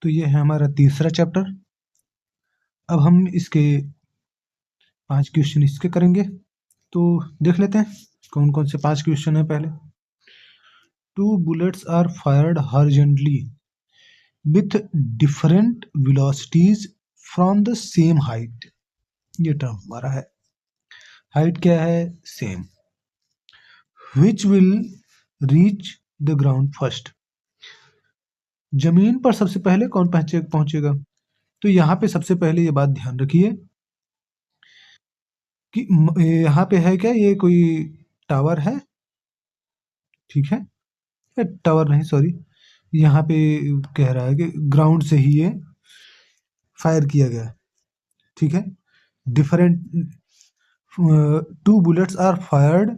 तो ये है हमारा तीसरा चैप्टर। अब हम इसके 5 क्वेश्चन इसके करेंगे, तो देख लेते हैं कौन कौन से 5 क्वेश्चन है। पहले, 2 bullets are fired horizontally with different velocities from the same height। ये टर्म हमारा है, हाइट क्या है, same. Which will reach the ground first। जमीन पर सबसे पहले कौन पहुंचेगा। तो यहाँ पे सबसे पहले ये बात ध्यान रखिए कि यहाँ पे है क्या, ये कोई टावर है, ठीक है, टावर नहीं सॉरी, यहाँ पे कह रहा है कि ग्राउंड से ही ये फायर किया गया, ठीक है। Different 2 bullets are fired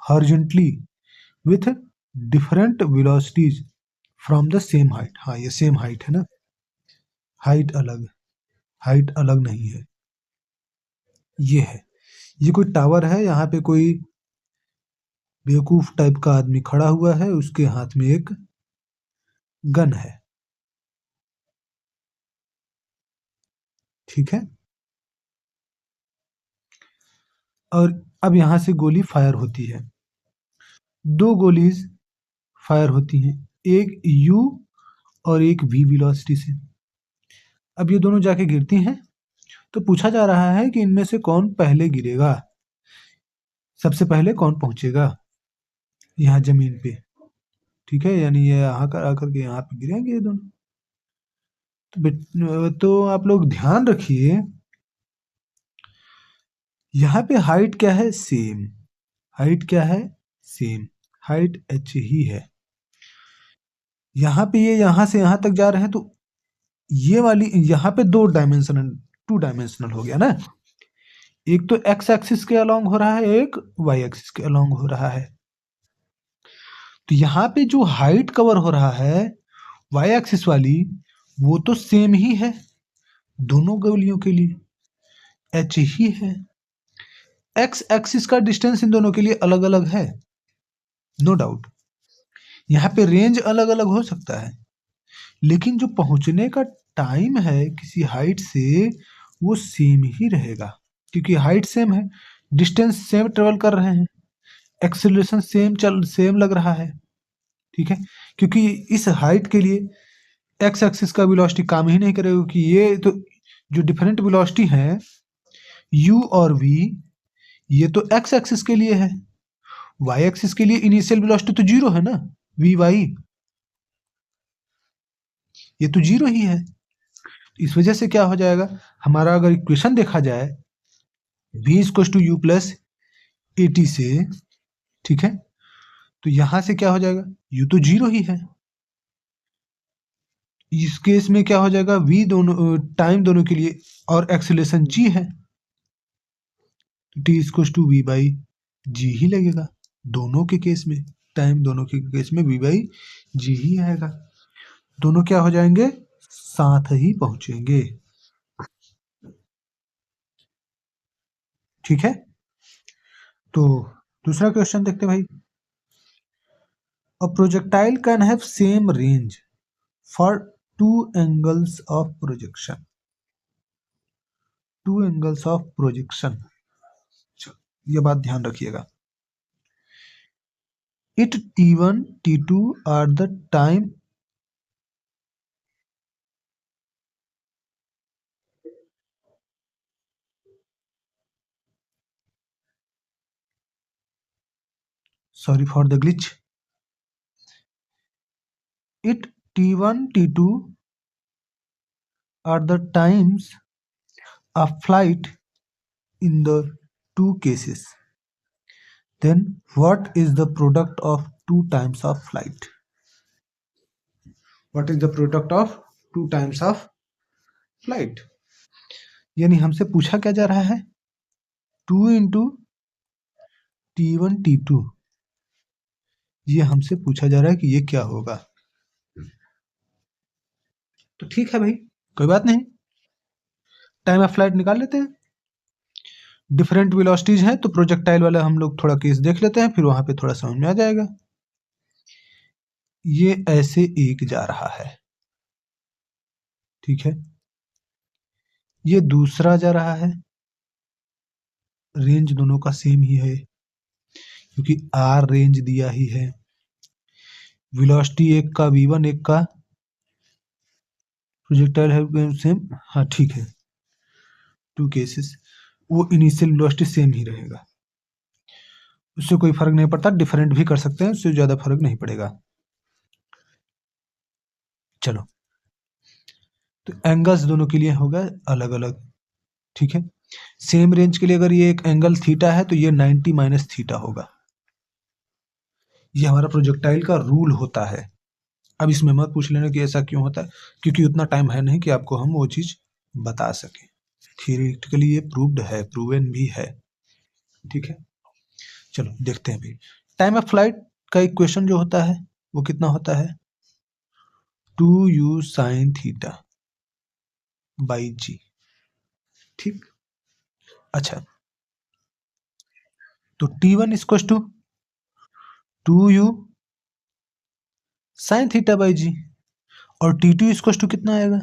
horizontally with different velocities from the same height. हाँ, ये सेम हाइट है ना, हाइट अलग नहीं है। ये है, ये कोई टावर है, यहाँ पे कोई बेवकूफ टाइप का आदमी खड़ा हुआ है, उसके हाथ में एक गन है, ठीक है। और अब यहाँ से गोली फायर होती है, 2 गोलीज फायर होती हैं, एक यू और एक वी वेलोसिटी से। अब ये दोनों जाके गिरती हैं, तो पूछा जा रहा है कि इनमें से कौन पहले गिरेगा, सबसे पहले कौन पहुंचेगा यहाँ जमीन पे, ठीक है। यानी ये आकर आकर के यहाँ पे गिरेंगे ये दोनों। तो आप लोग ध्यान रखिए, यहाँ पे हाइट क्या है, सेम। हाइट क्या है, सेम, हाइट h ही है। यहाँ पे ये यहाँ से यहाँ तक जा रहे हैं, तो ये वाली यहाँ पे 2 डायमेंशनल हो गया ना। एक तो x एक्सिस के अलोंग हो रहा है, एक y एक्सिस के अलोंग हो रहा है। तो यहाँ पे जो हाइट कवर हो रहा है y एक्सिस वाली, वो तो सेम ही है दोनों गोलियों के लिए, h ही है। x एक्सिस का डिस्टेंस इन दोनों के लिए अलग अलग है, नो डाउट। यहाँ पे रेंज अलग अलग हो सकता है, लेकिन जो पहुंचने का टाइम है किसी हाइट से, वो सेम ही रहेगा, क्योंकि हाइट सेम है, डिस्टेंस सेम ट्रेवल कर रहे हैं, एक्सेलरेशन सेम लग रहा है, ठीक है। क्योंकि इस हाइट के लिए एक्स एक्सिस का वेलोसिटी काम ही नहीं करेगा, क्योंकि ये तो जो डिफरेंट वेलोसिटी है u और v, ये तो एक्स एक्सिस के लिए है, y एक्सिस के लिए इनिशियल वेलोसिटी तो 0 है ना, vy, ये तो 0 ही है। इस वजह से क्या हो जाएगा, हमारा अगर इक्वेशन देखा जाए v equals to u plus a t से, ठीक है, तो यहां से क्या हो जाएगा, u तो 0 ही है। इस केस में क्या हो जाएगा, v दोनों टाइम दोनों के लिए और एक्सेलरेशन g है, तो t equals to v by g ही लगेगा दोनों के केस में, टाइम दोनों के केस में v बाई जी ही आएगा। दोनों क्या हो जाएंगे, साथ ही पहुंचेंगे, ठीक है। तो दूसरा क्वेश्चन देखते हैं भाई। A projectile can have same range for 2 angles of projection. 2 angles of projection, ये बात ध्यान रखिएगा। It T1 T2 are the time sorry for the glitch, it T1 T2 are the times of flight in the 2 cases, then what is the product of 2 times of flight? What is the product of 2 times of flight? यानी हमसे पूछा क्या जा रहा है, 2 into T1 T2, ये हमसे पूछा जा रहा है कि ये क्या होगा। तो ठीक है भाई, कोई बात नहीं, टाइम ऑफ फ्लाइट निकाल लेते हैं। डिफरेंट वेलोसिटीज हैं, तो प्रोजेक्टाइल वाला हम लोग थोड़ा केस देख लेते हैं, फिर वहां पे थोड़ा समझ में आ जाएगा। ये ऐसे एक जा रहा है, ठीक है, ये दूसरा जा रहा है, रेंज दोनों का सेम ही है क्योंकि आर रेंज दिया ही है। वेलोसिटी एक का v1 एक का प्रोजेक्टाइल है सेम, हाँ ठीक है, टू केसेस वो इनिशियल वेलोसिटी सेम ही रहेगा, उससे कोई फर्क नहीं पड़ता, डिफरेंट भी कर सकते हैं, उससे ज्यादा फर्क नहीं पड़ेगा। चलो, तो एंगल्स दोनों के लिए होगा अलग अलग, ठीक है। सेम रेंज के लिए अगर ये एक एंगल थीटा है तो ये 90 माइनस थीटा होगा, ये हमारा प्रोजेक्टाइल का रूल होता है। अब इसमें मत पूछ लेना कि ऐसा क्यों होता है, क्योंकि उतना टाइम है नहीं कि आपको हम वो चीज बता सके। थियोरेटिकली ये प्रूव्ड है, प्रूवन भी है, ठीक है। चलो देखते हैं भाई, टाइम ऑफ फ्लाइट का इक्वेशन जो होता है वो कितना होता है, 2u साइन थीटा बाई जी, ठीक। अच्छा, तो t1 equal to 2u sine theta by g, और t2 इक्वल टू कितना आएगा,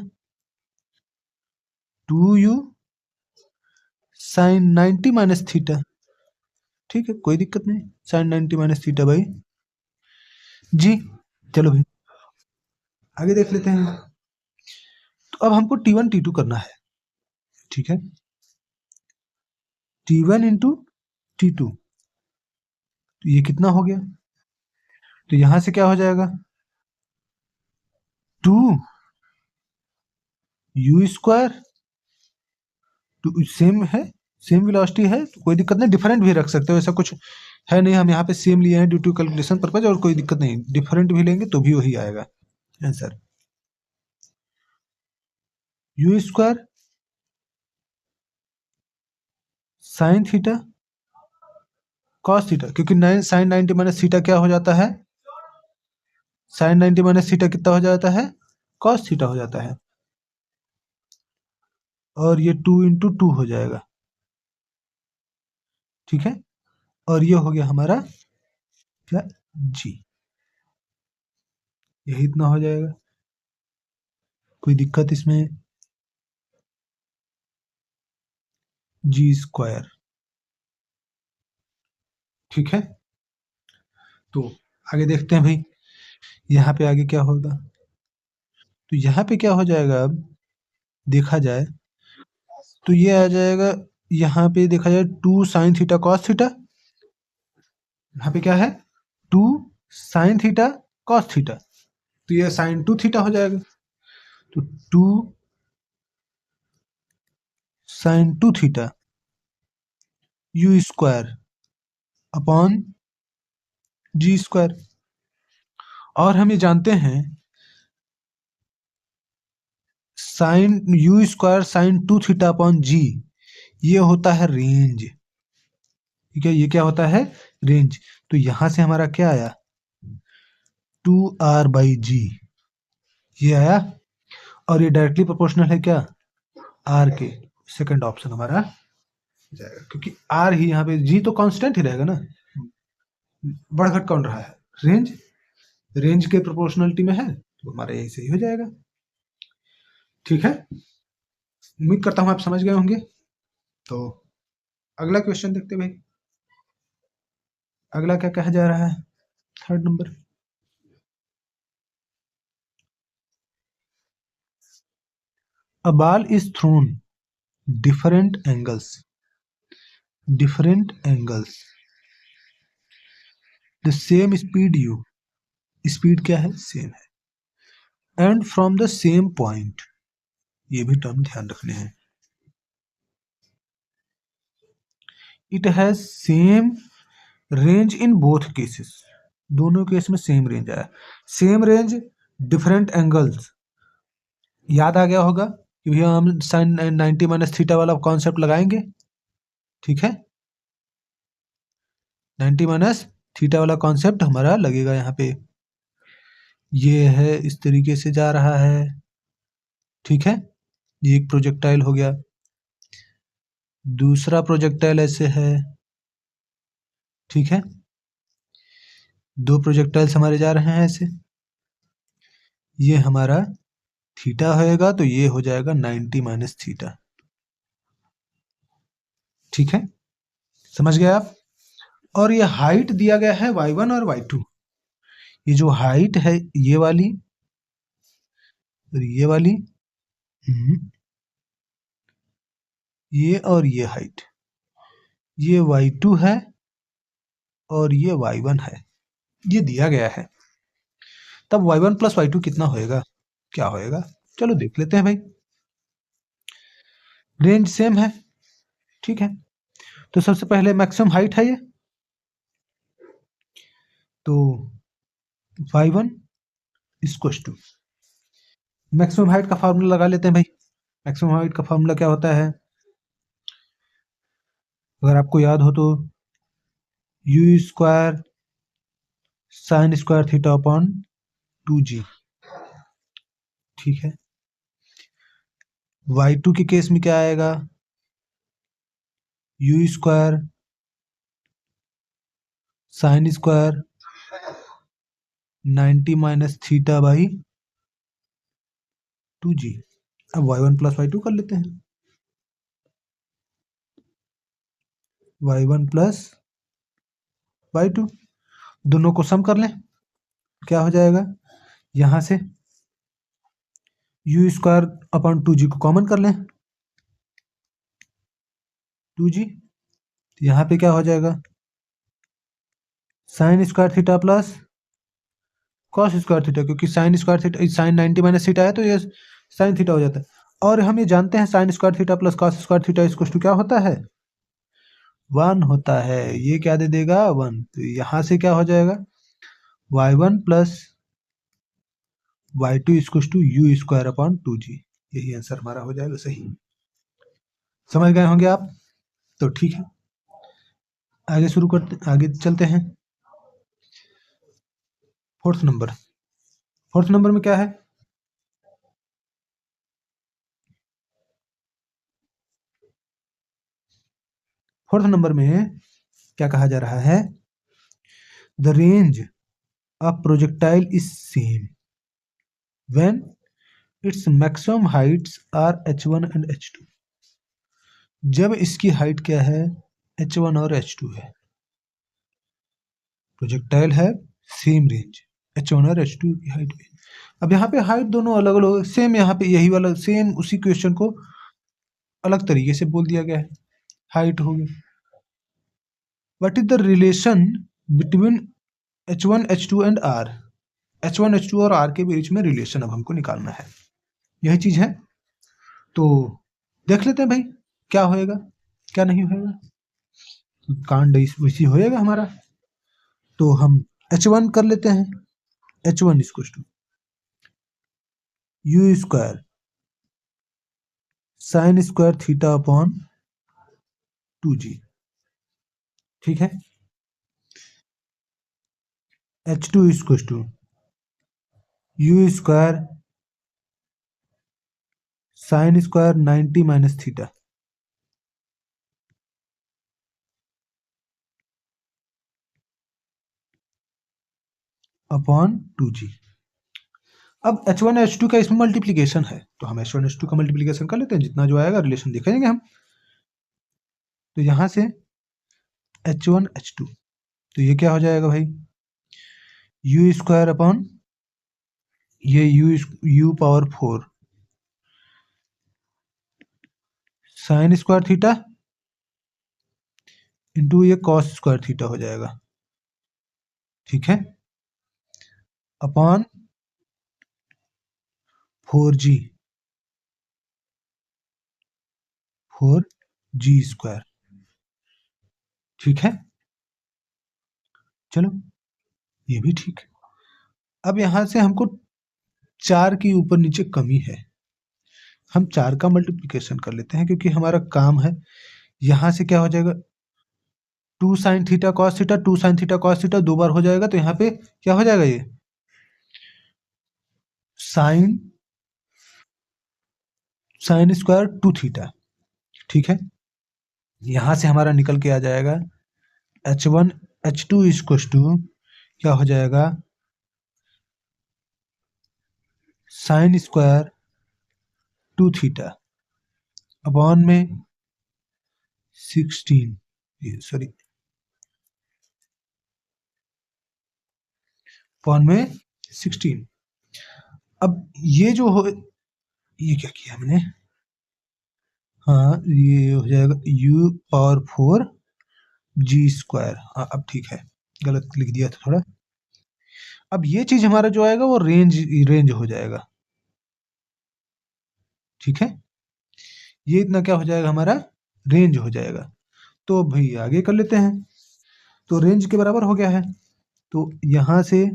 2u साइन 90 माइनस थीटा, ठीक है, कोई दिक्कत नहीं, साइन 90 माइनस थीटा बाई जी। चलो भाई आगे देख लेते हैं। तो अब हमको t1 t2 करना है, ठीक है, t1 इंटू t2, तो ये कितना हो गया, तो यहां से क्या हो जाएगा, 2u स्क्वायर, टू सेम है, सेम वेलोसिटी है तो कोई दिक्कत नहीं, डिफरेंट भी रख सकते हो, ऐसा कुछ है नहीं, हम यहाँ पे सेम लिए हैं ड्यू टू कैलकुलेशन पर्पज, और कोई दिक्कत नहीं, डिफरेंट भी लेंगे तो भी वही आएगा answer, u square sine theta cos theta, क्योंकि साइन 90 माइनस थीटा क्या हो जाता है, साइन 90 माइनस थीटा कितना हो जाता है, कॉस थीटा हो जाता है, और ये 2 इंटू 2 हो जाएगा, ठीक है, और ये हो गया हमारा क्या, जी, यही इतना हो जाएगा, कोई दिक्कत इसमें, जी स्क्वायर, ठीक है। तो आगे देखते हैं भाई, यहाँ पे आगे क्या होगा, तो यहाँ पे क्या हो जाएगा, अब देखा जाए तो ये आ जाएगा, यहाँ पे देखा जाए 2 साइन थीटा कॉस थीटा, यहाँ पे क्या है, 2 साइन थीटा कॉस थीटा, तो ये साइन 2 थीटा हो जाएगा, तो 2 sine 2 theta u square upon g square, और हम ये जानते हैं sine u square sine 2 theta upon g, ये होता है रेंज, ठीक है, ये क्या होता है, रेंज, तो यहां से हमारा क्या आया, 2r बाई जी, ये आया, और ये डायरेक्टली प्रोपोर्शनल है क्या, आर के, सेकंड ऑप्शन हमारा जाएगा, क्योंकि आर ही यहाँ पे, जी तो कांस्टेंट ही रहेगा ना, बढ़ घट कौन रहा है, रेंज, रेंज के प्रोपोर्शनलिटी में है, तो हमारा यही सही हो जाएगा, ठीक है। उम्मीद करता हूँ आप समझ गए होंगे। तो अगला क्वेश्चन देखते भाई, अगला क्या कहा जा रहा है, third number, a ball is thrown different angles, the same speed u, speed क्या है, सेम है, and from the same point, ये भी टर्म ध्यान रखने हैं, it has same range in both cases, दोनों केस में सेम रेंज आया, सेम रेंज डिफरेंट एंगल्स, याद आ गया होगा कि भैया हम साइन 90 माइनस थीटा वाला कॉन्सेप्ट लगाएंगे, ठीक है, 90 माइनस थीटा वाला कॉन्सेप्ट हमारा लगेगा यहाँ पे, ये है इस तरीके से जा रहा है, ठीक है, ये एक प्रोजेक्टाइल हो गया, दूसरा प्रोजेक्टाइल ऐसे है, ठीक है, दो प्रोजेक्टाइल्स हमारे जा रहे हैं ऐसे, ये हमारा थीटा होएगा तो ये हो जाएगा 90 माइनस थीटा। ठीक है, समझ गए आप। और ये हाइट दिया गया है y1 और y2। ये जो हाइट है ये वाली और ये वाली, हम्म, ये और ये हाइट, ये y2 है और ये y1 है, ये दिया गया है। तब y1 प्लस y2 कितना होएगा, क्या होएगा, चलो देख लेते हैं भाई। रेंज सेम है, ठीक है। तो सबसे पहले मैक्सिमम हाइट है ये, तो y1 equals to maximum height का फार्मूला लगा लेते हैं भाई। मैक्सिमम हाइट का फार्मूला क्या होता है, अगर आपको याद हो तो you square sine square theta upon 2g। ठीक है, y2 के केस में क्या आएगा, you square sine square 90 minus theta by 2g। अब y1 प्लस y2 कर लेते हैं, y1 प्लस y2 दोनों को सम कर लें, क्या हो जाएगा, यहां से यू स्क्वायर अपॉन 2g को कॉमन कर लें, 2g, यहाँ पे क्या हो जाएगा, sine square theta plus cos square theta, क्योंकि sine square theta sine 90 minus theta है तो ये साइन थीटा हो जाता है। और हम ये जानते हैं sine square theta plus cos square theta equal to क्या होता है, 1 होता है। ये क्या दे देगा, 1। तो यहाँ से क्या हो जाएगा, y1 plus y2 equal to u square upon 2g। यही आंसर हमारा हो जाएगा सही। समझ गए होंगे आप, तो ठीक है, आगे शुरू करते, आगे चलते हैं। फोर्थ नंबर, फोर्थ नंबर में क्या है, फोर्थ नंबर में क्या कहा जा रहा है, the range of projectile is same when its maximum heights are h1 and h2। जब इसकी हाइट क्या है, h1 और h2 है, प्रोजेक्टाइल है सेम रेंज, h1 और h2 की हाइट में। अब यहाँ पे हाइट दोनों अलग अलग सेम, यहाँ पे यही वाला सेम उसी क्वेश्चन को अलग तरीके से बोल दिया गया है, हाइट हो गई। What is the relation between h1 h2 and r, h1 h2 और r के बीच में रिलेशन अब हमको निकालना है, यही चीज है। तो देख लेते हैं भाई क्या होएगा क्या नहीं होएगा, कांड वैसी होएगा हमारा। तो हम h1 कर लेते हैं, h1 equal to u square sine square theta upon 2g। ठीक है, h2 equal to u square sine square 90 minus theta upon 2g। अब h1 h2 का इसमें मल्टीप्लीकेशन है, तो हम h1 h2 का मल्टीप्लीकेशन कर लेते हैं, जितना जो आएगा रिलेशन देखेंगे हम। तो यहां से h1 h2, तो ये क्या हो जाएगा भाई, यू स्क्वायर अपॉन ये you power 4 sign square theta into ये कॉस स्क्वायर थीटा हो जाएगा। ठीक है, अपॉन 4g, 4g स्क्वायर। ठीक है, चलो ये भी ठीक है। अब यहां से हमको 4 की ऊपर नीचे कमी है, हम 4 का मल्टीप्लिकेशन कर लेते हैं, क्योंकि हमारा काम है। यहां से क्या हो जाएगा, 2 sine theta cos theta, 2 sine theta cos theta 2 बार हो जाएगा, तो यहाँ पे क्या हो जाएगा, ये साइन साइन स्क्वायर 2 थीटा। ठीक है, यहां से हमारा निकल के आ जाएगा h1 h2 इक्वल टू क्या हो जाएगा, sine square two theta upon में 16, सॉरी अपॉन में 16। अब ये जो हो, ये क्या किया हमने, हाँ ये हो जाएगा u पावर 4 जी स्क्वायर। हाँ अब ठीक है, गलत लिख दिया था थोड़ा। अब ये चीज हमारा जो आएगा वो रेंज हो जाएगा, ठीक है। ये इतना क्या हो जाएगा, हमारा रेंज हो जाएगा। तो भाई आगे कर लेते हैं। तो रेंज के बराबर हो गया है, तो यहाँ से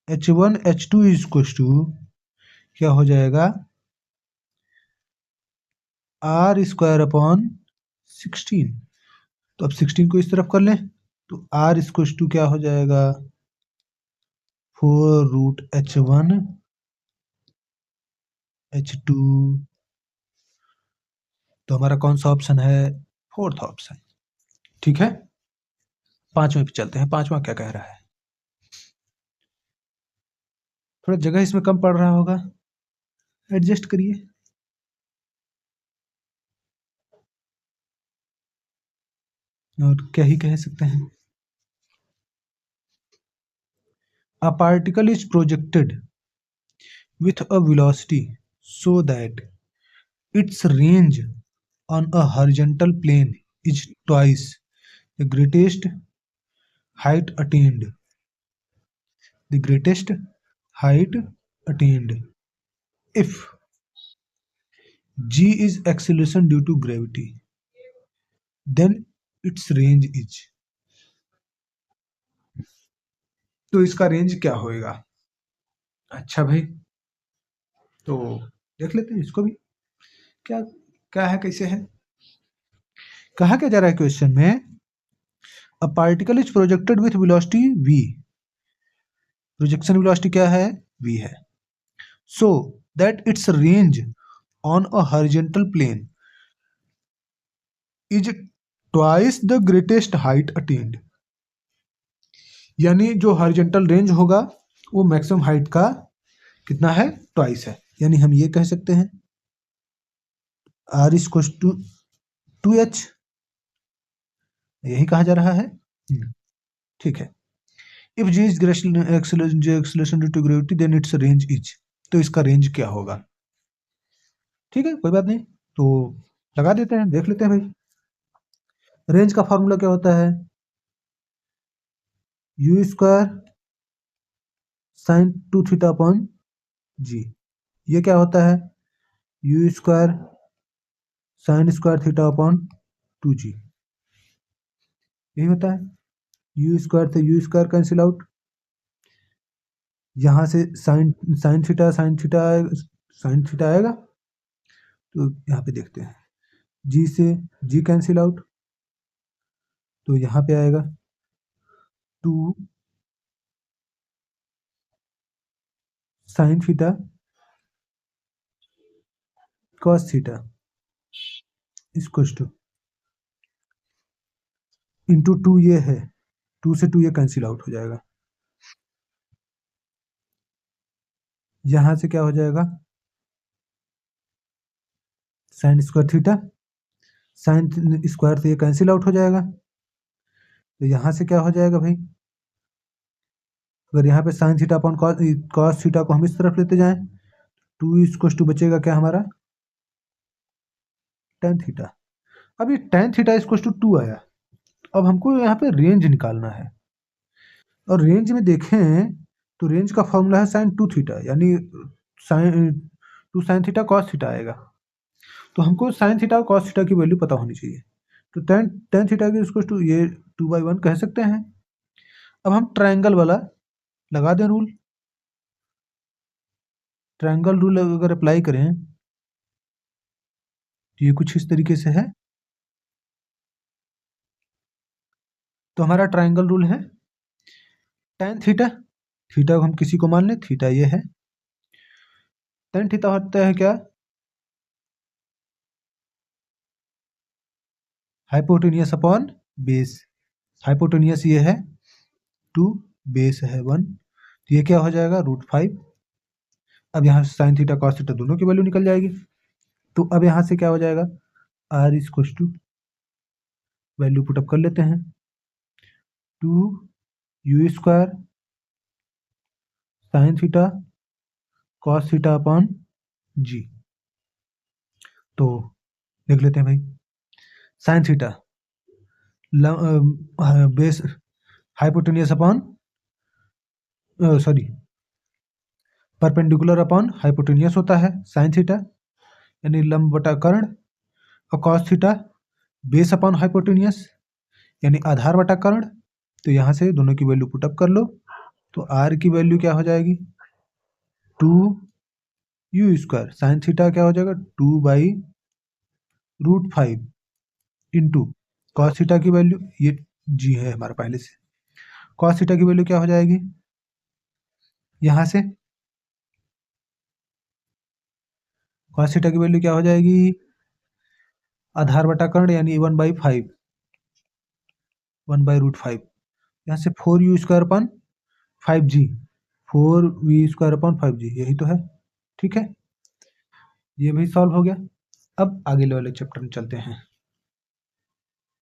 h1 h2 इक्वल टू क्या हो जाएगा, आर स्क्वायर अपॉन 16। तो अब 16 को इस तरफ कर लें, तो आर इक्वल टू क्या हो जाएगा, 4√h1 h2। तो हमारा कौन सा ऑप्शन है, फोर्थ ऑप्शन, ठीक है। पांचवें पे चलते हैं, पांचवा क्या कह रहा है। थोड़ा जगह इसमें कम पड़ रहा होगा, एडजस्ट करिए। और क्या ही कह सकते हैं। A particle is projected with a velocity so that its range on a horizontal plane is twice the greatest height attained. The greatest height attained. If g is acceleration due to gravity, then its range is। तो इसका range क्या होएगा। अच्छा भाई, तो देख लेते हैं इसको भी, क्या क्या है, कैसे है। कहा क्या जा रहा है क्वेश्चन में, a particle is projected with velocity v। Projection velocity क्या है, v है। So that its range on a horizontal plane is twice the greatest height attained. यानी जो हॉरिजॉन्टल रेंज होगा वो मैक्सिमम हाइट का कितना है, ट्वाइस है। यानी हम ये कह सकते हैं r इक्वल टू 2h, यही कहा जा रहा है, ठीक है। If g is acceleration due to gravity then its range is. तो इसका रेंज क्या होगा, ठीक है, कोई बात नहीं, तो लगा देते हैं, देख लेते हैं भाई। रेंज का फॉर्मूला क्या होता है, u square sine 2 theta upon g. ये क्या होता है, u square sine square theta upon 2g, यही होता है। u स्क्वायर से u स्क्वायर कैंसिल आउट, यहाँ से साइन साइन थीटा आएगा। तो यहाँ पे देखते हैं, g से g कैंसिल आउट, तो यहाँ पे आएगा 2 sine theta cos theta equal two into 2, ये है 2 से 2 ये कैंसिल आउट हो जाएगा। यहाँ से क्या हो जाएगा, sine square theta, sine square से ये कैंसिल आउट हो जाएगा। तो यहाँ से क्या हो जाएगा भाई, अगर यहाँ पे sine theta upon cos theta को हम इस तरफ लेते जाएं, 2 इक्वल टू बचेगा क्या हमारा, टेन थीटा। अब ये टेन थीटा इक्वल टू 2 आया। अब हमको यहाँ पे रेंज निकालना है, और रेंज में देखें तो रेंज का फॉर्मूला है साइन 2 थीटा, यानी sine 2 sine theta cos theta आएगा। तो हमको साइन थीटा और कॉस थीटा की वैल्यू पता होनी चाहिए। तो टेन टेन थीटा की इक्वल टू ये 2/1 कह सकते हैं। अब हम ट्रायंगल वाला लगा दें रूल, ट्रायंगल रूल अगर अप्लाई करें तो ये कुछ इस तरीके से है। तो हमारा ट्रायंगल रूल है टेन थीटा, थीटा को हम किसी को मान लें, थीटा ये है, टेन थीटा होता है क्या, हाइपोटेनियस अपॉन बेस। हाइपोटेनियस ये है 2, बेस है 1, तो ये क्या हो जाएगा, √5। अब यहाँ साइन थीटा कॉस थीटा दोनों की वैल्यू निकल जाएगी। तो अब यहाँ से क्या हो जाएगा, r is equal to, value put up कर लेते हैं, 2u square sine theta cos theta upon g. तो लिख लेते हैं भाई, sine theta base hypotenuse upon sorry perpendicular upon hypotenuse होता है साइन थीटा, यानी लंब बटा कर्ण, और cos theta base upon hypotenuse यानी आधार बटा कर्ण। तो यहाँ से दोनों की वैल्यू पुटअप कर लो, तो r की वैल्यू क्या हो जाएगी, 2u स्क्वायर साइन थीटा क्या हो जाएगा 2/√5 इंटू कॉस थीटा की वैल्यू, ये जी है हमारा पहले से, कॉस थीटा की वैल्यू क्या हो जाएगी, यहाँ से कॉस थीटा की वैल्यू क्या हो जाएगी, आधार बटा कर्ण यानी 1/5, 1/√5, यहाँ से 4u square upon 5g, 4v square upon 5g, यही तो है। ठीक है, ये भी सॉल्व हो गया। अब आगे वाले चैप्टर में चलते हैं।